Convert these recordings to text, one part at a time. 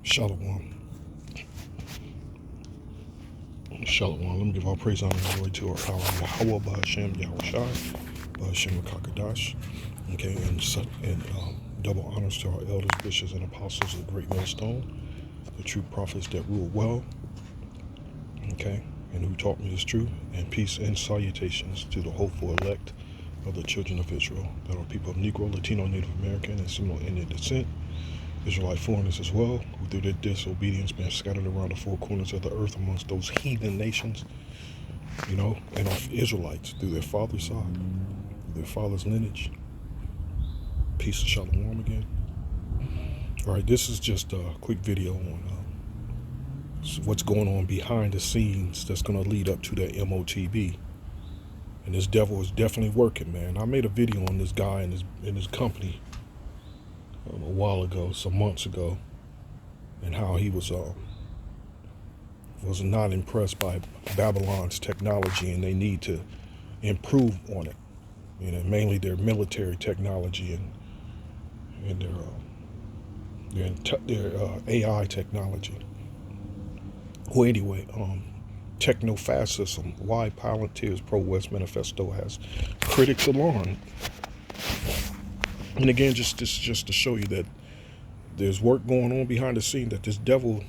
Shalom. Shalom. Let me give all praise, honor, and glory to our Yahweh, Ba'ashem, Yahushai, Ba'ashem, Kakadash. Okay, and double honors to our elders, bishops, and apostles of the great millstone, the true prophets that rule well, okay, and who taught me this truth, and peace and salutations to the hopeful elect of the children of Israel, that are people of Negro, Latino, Native American, and Seminole Indian descent, Israelite foreigners as well, who through their disobedience been scattered around the four corners of the earth amongst those heathen nations, and of Israelites through their father's side, their father's lineage. Peace and shalom again. All right, this is just a quick video on what's going on behind the scenes that's going to lead up to that MOTB. And this devil is definitely working, man. I made a video on this guy and his company a while ago, some months ago, and how he was not impressed by Babylon's technology, and they need to improve on it. Mainly their military technology and their AI technology. Well, anyway, Techno-Fascism, why Palantir's Pro-West Manifesto has critics alarmed. And again, just to show you that there's work going on behind the scene, that this devil,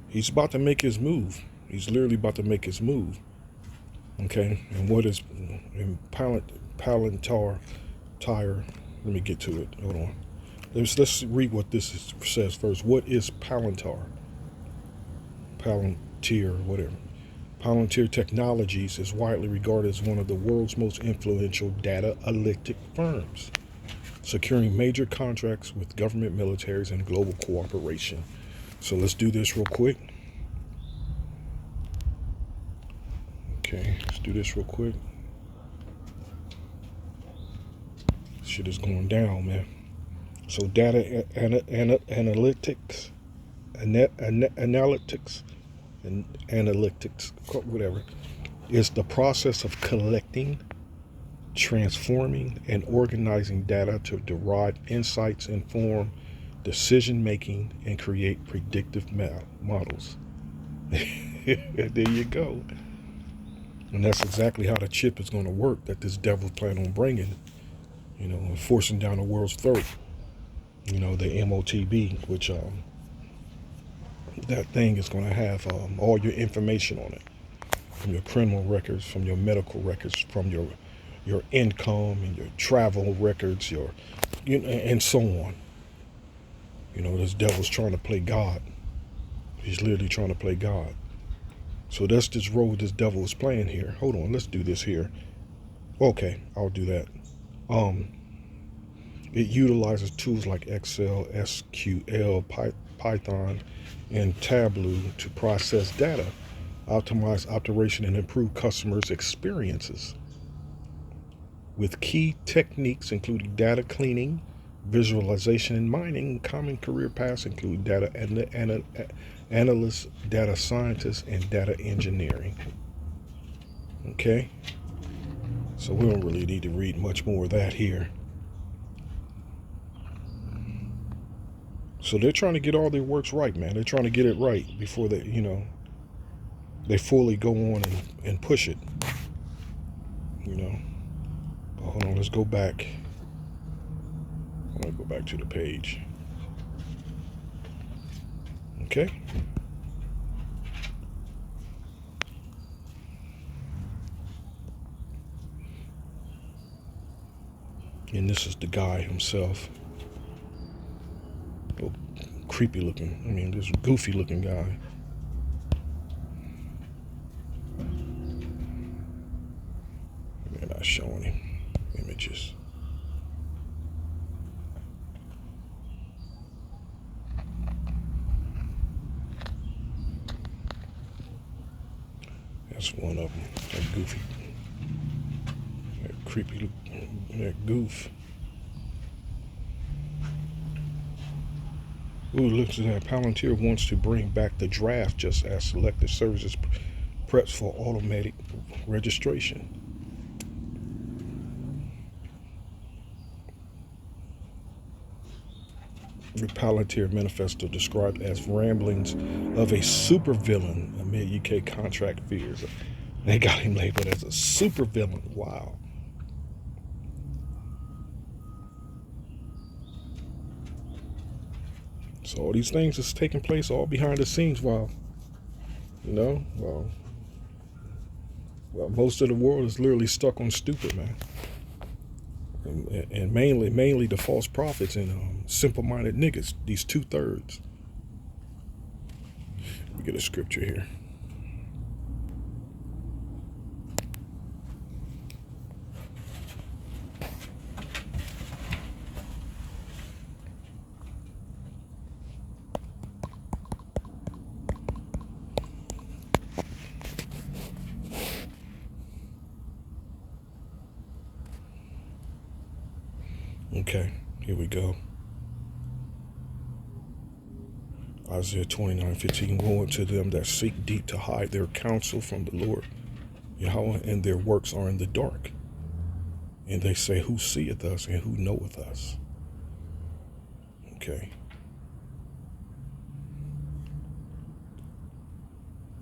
he's about to make his move. He's literally about to make his move. Okay, and what is Palantir? Let me get to it. Hold on. Let's read what this says first. What is Palantir? Palantir, whatever. Palantir Technologies is widely regarded as one of the world's most influential data analytic firms, securing major contracts with government, militaries, and global cooperation. So let's do this real quick. Okay, let's do this real quick. Shit is going down, man. So data analytics, whatever, is the process of collecting, transforming, and organizing data to derive insights, inform decision making, and create predictive models. There you go. And that's exactly how the chip is going to work that this devil's planning on bringing, and forcing down the world's throat. The MOTB, which that thing is going to have all your information on it, from your criminal records, from your medical records, from your income and your travel records, and so on. This devil's trying to play God. He's literally trying to play God. So that's this role this devil is playing here. Hold on, let's do this here. Okay, I'll do that. It utilizes tools like Excel, SQL, Python, and Tableau to process data, optimize operation, and improve customers' experiences. With key techniques including data cleaning, visualization, and mining, common career paths include data analyst, data scientist, and data engineering. Okay? So we don't really need to read much more of that here. So they're trying to get all their works right, man. They're trying to get it right before they fully go on and push it. But hold on, let's go back. I want to go back to the page. Okay. And this is the guy himself. Creepy looking, this goofy looking guy. They're not showing him images. That's one of them. That goofy, that creepy, that goof. Ooh, look at that. Palantir wants to bring back the draft just as Selective Services preps for automatic registration. The Palantir Manifesto described as ramblings of a supervillain amid UK contract fears. They got him labeled as a supervillain. Wow. So all these things is taking place all behind the scenes while, most of the world is literally stuck on stupid, man. And mainly the false prophets and simple-minded niggas, these 2/3. We get a scripture here. Okay, here we go. Isaiah 29:15, woe unto them that seek deep to hide their counsel from the Lord Yahweh, and their works are in the dark. And they say, who seeth us and who knoweth us? Okay.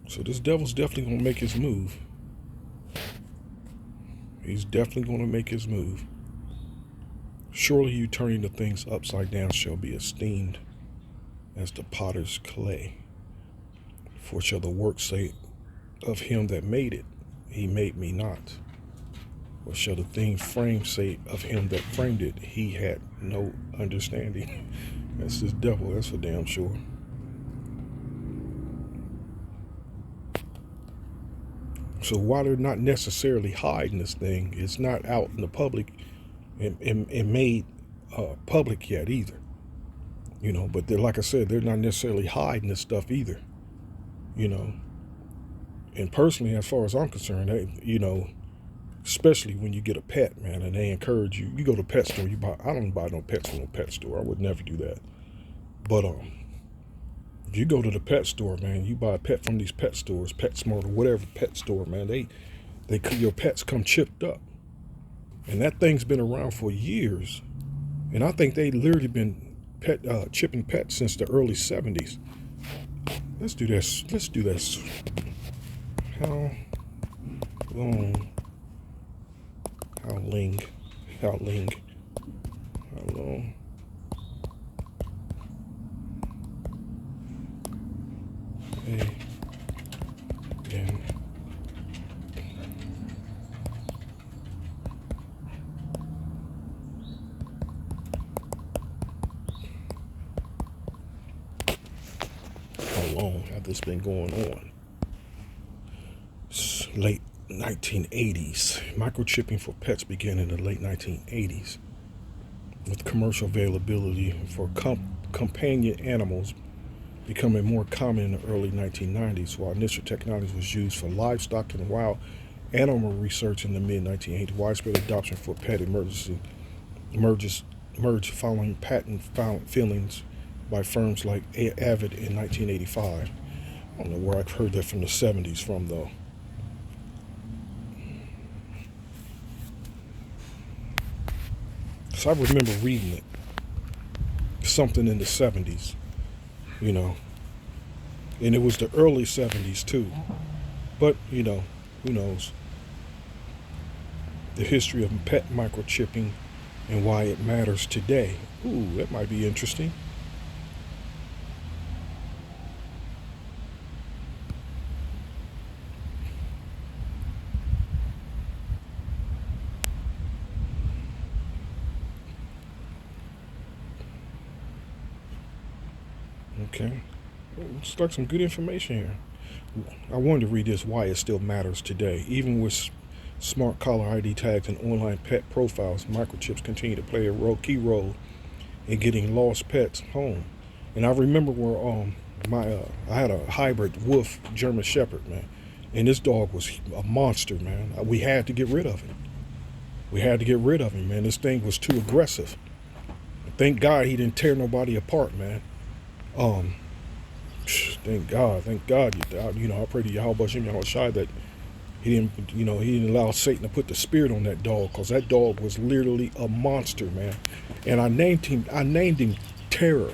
So this devil's definitely going to make his move. He's definitely going to make his move. Surely you turning the things upside down shall be esteemed as the potter's clay. For shall the work say of him that made it, he made me not? Or shall the thing framed say of him that framed it, he had no understanding? That's this devil, that's for damn sure. So while they're not necessarily hiding this thing, it's not out in the public and made public yet either. But they're, like I said, they're not necessarily hiding this stuff either. And personally, as far as I'm concerned, especially when you get a pet, man, and they encourage you go to a pet store, I don't buy no pets from a pet store. I would never do that. But if you go to the pet store, man, you buy a pet from these pet stores, PetSmart or whatever pet store, man, your pets come chipped up. And that thing's been around for years. And I think they literally been chipping pets since the early 70s. Let's do this. How long? How long? How long have this been going on? Late 1980s. Microchipping for pets began in the late 1980s, with commercial availability for companion animals becoming more common in the early 1990s, while initial technology was used for livestock and wild animal research in the mid-1980s. Widespread adoption for pet emerged following patent filings by firms like Avid in 1985. I don't know where I've heard that from the 70s from, though. So I remember reading it, something in the 70s, and it was the early 70s too. But, who knows? The history of pet microchipping and why it matters today. Ooh, that might be interesting. Okay, looks like some good information here. I wanted to read this, why it still matters today. Even with smart collar ID tags and online pet profiles, microchips continue to play a key role in getting lost pets home. And I remember where I had a hybrid wolf German Shepherd, man, and this dog was a monster, man. We had to get rid of him. Man. This thing was too aggressive. Thank God he didn't tear nobody apart, man. Thank God. I pray to Yahweh Shai that he didn't allow Satan to put the spirit on that dog, because that dog was literally a monster, man. And I named him Terror.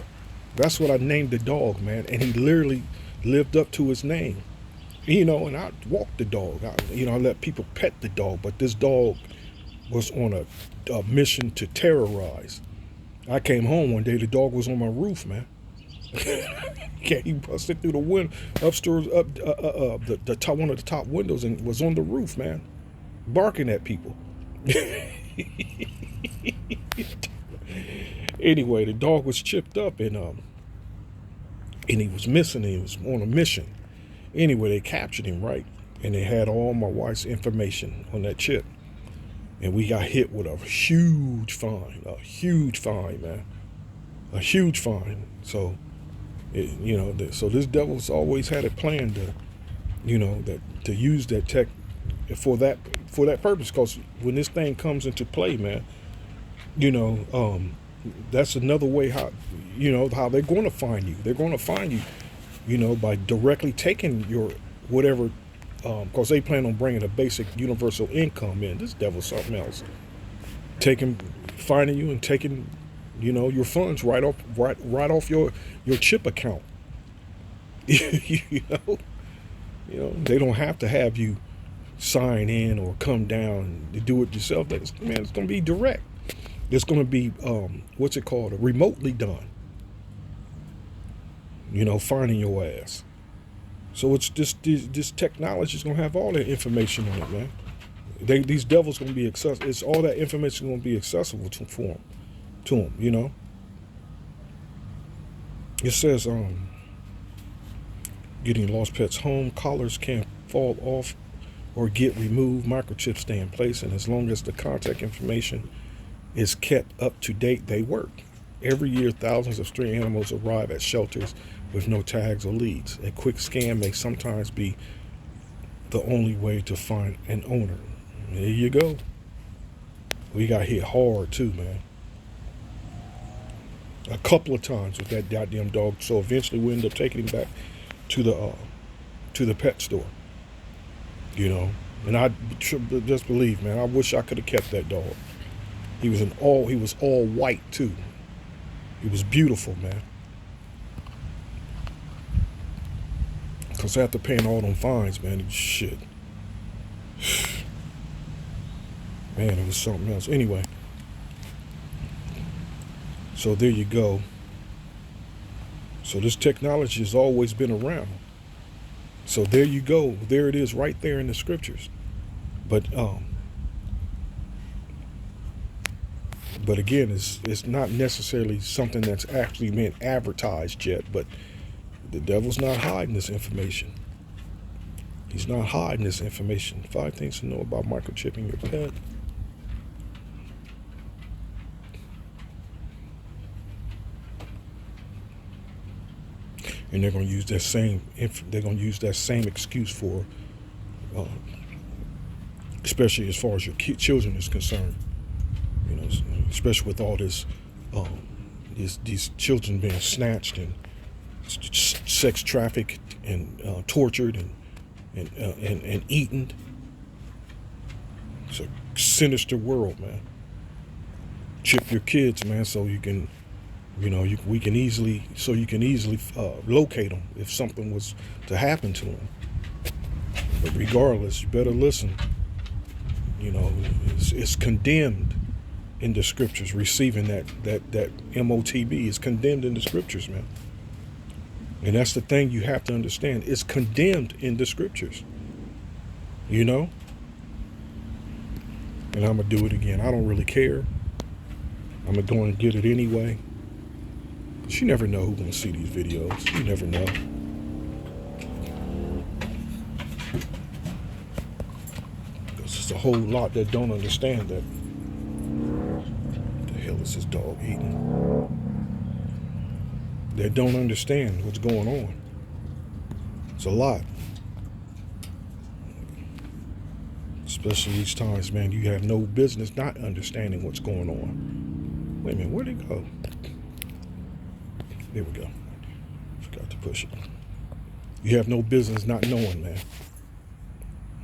That's what I named the dog, man. And he literally lived up to his name. You know, and I walked the dog. I let people pet the dog, but this dog was on a mission to terrorize. I came home one day, the dog was on my roof, man. He busted through the window upstairs, the top, one of the top windows, and was on the roof, man, barking at people. Anyway, the dog was chipped up, and he was missing. He was on a mission. Anyway, they captured him, right, and they had all my wife's information on that chip, and we got hit with a huge fine, man, a huge fine. So, so this devil's always had a plan to use that tech for that purpose. Because when this thing comes into play, man, that's another way how they're going to find you. They're going to find you, by directly taking your whatever, because they plan on bringing a basic universal income in. This devil's something else. Finding you and taking, your funds right off your chip account. They don't have to have you sign in or come down to do it yourself. It's going to be direct. It's going to be what's it called? Remotely done. Finding your ass. So it's just this technology is going to have all that information on it, man. These devils going to be accessible. It's all that information going to be accessible to them. It says getting lost pets home, collars can't fall off or get removed, microchips stay in place, and as long as the contact information is kept up to date, they work. Every year, thousands of stray animals arrive at shelters with no tags or leads. A quick scan may sometimes be the only way to find an owner. There you go. We got hit hard too, man. A couple of times with that goddamn dog. So eventually we ended up taking him back to the pet store. And I just believe, man, I wish I could have kept that dog. He was all white too. He was beautiful, man. Because after paying all them fines, man, shit. Man, it was something else. Anyway. So there you go. So this technology has always been around. So there you go. There it is right there in the scriptures. But again, it's not necessarily something that's actually been advertised yet, but the devil's not hiding this information. He's not hiding this information. 5 things to know about microchipping your pet. And they're going to use that same excuse for, especially as far as your children is concerned. Especially with all this, these children being snatched and sex trafficked and tortured and eaten. It's a sinister world, man. Chip your kids, man, so you can. You can easily locate them if something was to happen to them. But regardless, you better listen. It's condemned in the scriptures. Receiving that MOTB is condemned in the scriptures, man. And that's the thing you have to understand. It's condemned in the scriptures. And I'm gonna do it again. I don't really care. I'm gonna go and get it anyway. You never know who's going to see these videos. You never know. There's just a whole lot that don't understand that. What the hell is this dog eating? They don't understand what's going on. It's a lot. Especially these times, man, you have no business not understanding what's going on. Wait a minute, where'd it go? There we go. Forgot to push it. You have no business not knowing, man.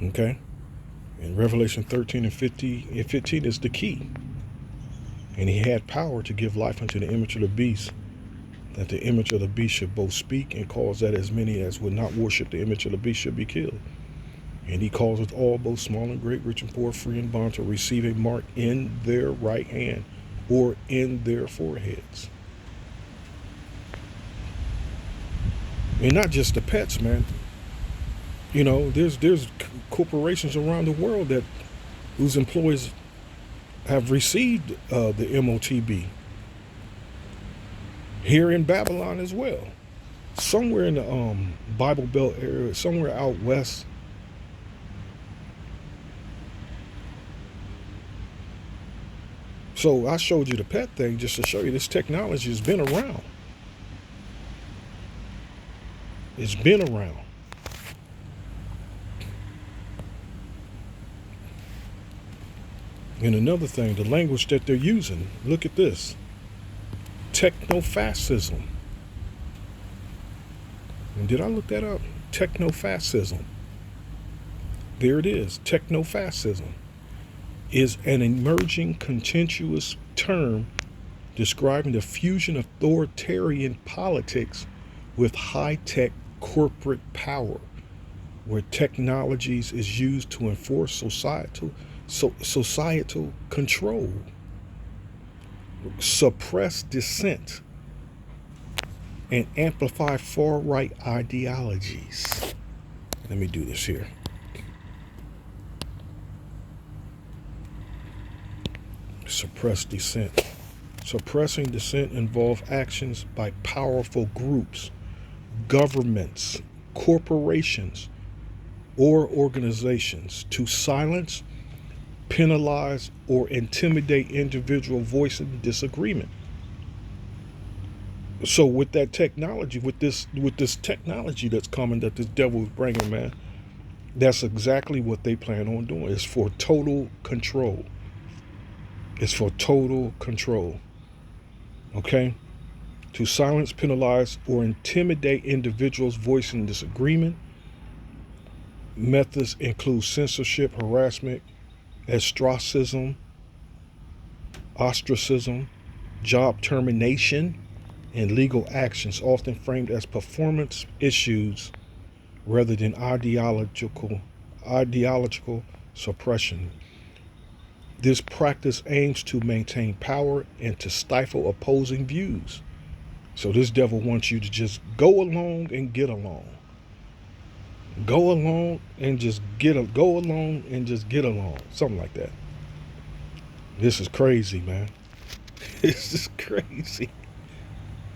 Okay? And Revelation 13 and 15 is the key. And he had power to give life unto the image of the beast that the image of the beast should both speak and cause that as many as would not worship the image of the beast should be killed. And he causeth all, both small and great, rich and poor, free and bond, to receive a mark in their right hand or in their foreheads. And not just the pets, man. You know, there's corporations around the world that whose employees have received the MOTB here in Babylon as well. Somewhere in the Bible Belt area, somewhere out west. So I showed you the pet thing just to show you this technology has been around. It's been around. And another thing, the language that they're using, look at this. Technofascism. And did I look that up? Technofascism. There it is. Technofascism is an emerging contentious term describing the fusion of authoritarian politics with high-tech corporate power, where technologies is used to enforce societal control, suppress dissent, and amplify far-right ideologies. Let me do this here. Suppress dissent. Suppressing dissent involves actions by powerful groups, governments, corporations, or organizations to silence, penalize, or intimidate individual voicing disagreement. So with that technology, with this technology that's coming, that this devil is bringing, man, that's exactly what they plan on doing. It's for total control. It's for total control. Okay? To silence, penalize, or intimidate individuals voicing disagreement. Methods include censorship, harassment, ostracism, job termination, and legal actions, often framed as performance issues rather than ideological suppression. This practice aims to maintain power and to stifle opposing views. So this devil wants you to just go along and get along. Go along and just get along. Something like that. This is crazy, man. This is crazy.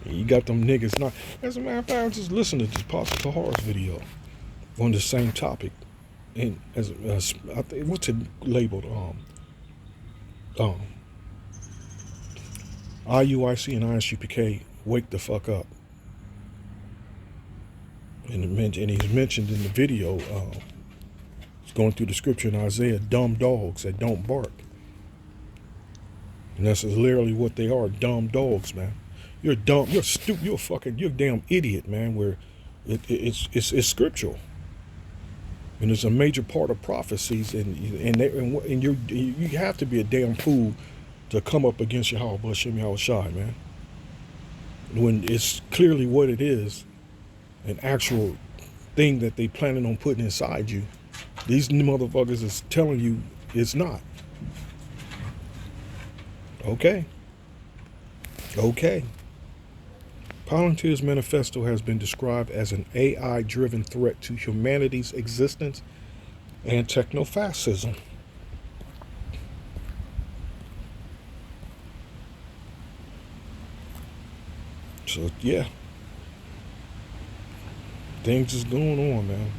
You got them niggas not. As a matter of fact, I was just listening to this Pastor Tahar's video on the same topic. And as I think, what's it labeled? IUIC and ISUPK, wake the fuck up. And he's mentioned in the video, it's going through the scripture in Isaiah, dumb dogs that don't bark. And that's literally what they are, dumb dogs, man. You're dumb, you're stupid, you're a damn idiot, man, where it's scriptural. And it's a major part of prophecies, and you have to be a damn fool to come up against Yahweh B'Shem Yahweh Shai, man. When it's clearly what it is, an actual thing that they planning on putting inside you. These motherfuckers is telling you it's not. Okay. Palantir's manifesto has been described as an AI-driven threat to humanity's existence and technofascism. So, yeah. Things is going on, man.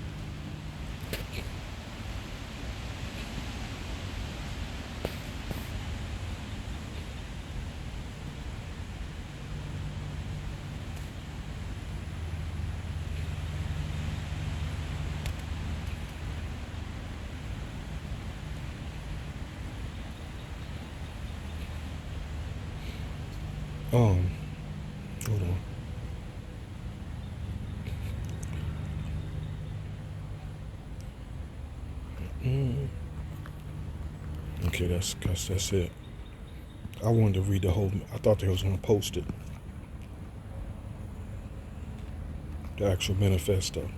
Hold on. Okay, that's it. I wanted to read the whole. I thought they was gonna post it. the actual manifesto.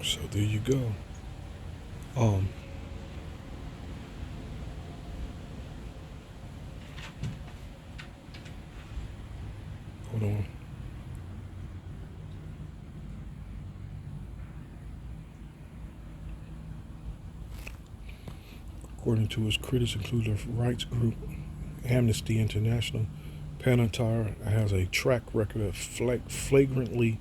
So there you go. Um, Hold on. According to his critics, including the rights group Amnesty International, Palantir has a track record of flagrantly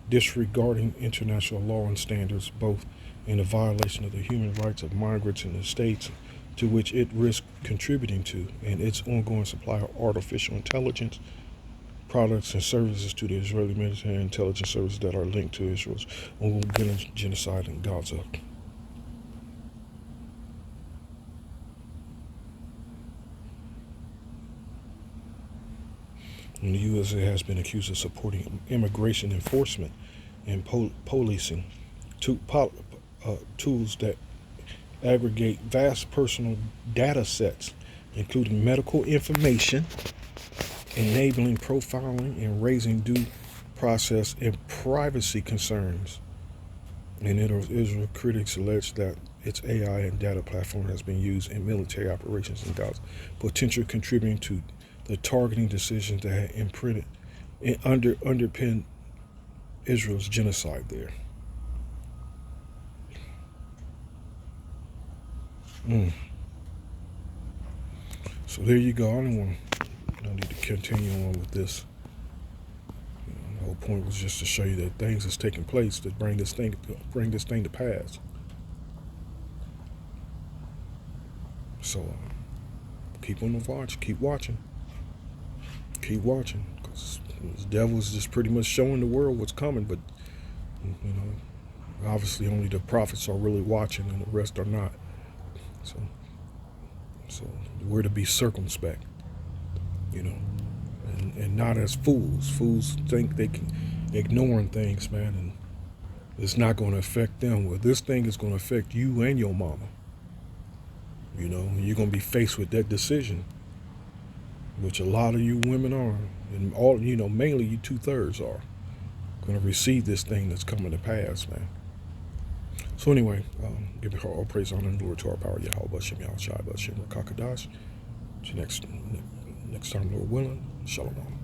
disregarding international law and standards, both in a violation of the human rights of migrants in the states to which it risks contributing to, and its ongoing supply of artificial intelligence products and services to the Israeli military and intelligence services that are linked to Israel's ongoing genocide in Gaza. And the USA has been accused of supporting immigration enforcement and policing tools that aggregate vast personal data sets, including medical information, enabling profiling and raising due process and privacy concerns. And Israel critics allege that its AI and data platform has been used in military operations in Gaza, potentially contributing to the targeting decisions that had imprinted and underpinned Israel's genocide there. So there you go. I need to continue on with this. The whole point was just to show you that things is taking place to bring this thing to pass. So keep on the watch, keep watching, because the devil is just pretty much showing the world what's coming. But obviously only the prophets are really watching, and the rest are not. So we're to be circumspect, and not as fools. Fools think they can ignoring things, man, and it's not going to affect them. Well, this thing is going to affect you and your mama. You're going to be faced with that decision, which a lot of you women are, and all, mainly you 2/3 are going to receive this thing that's coming to pass, man. So anyway, give it all praise, honor, and glory to our power, Yahweh, Bashem, Yahushai, Bashem, Rakakadash. Till next time, Lord willing, Shalom.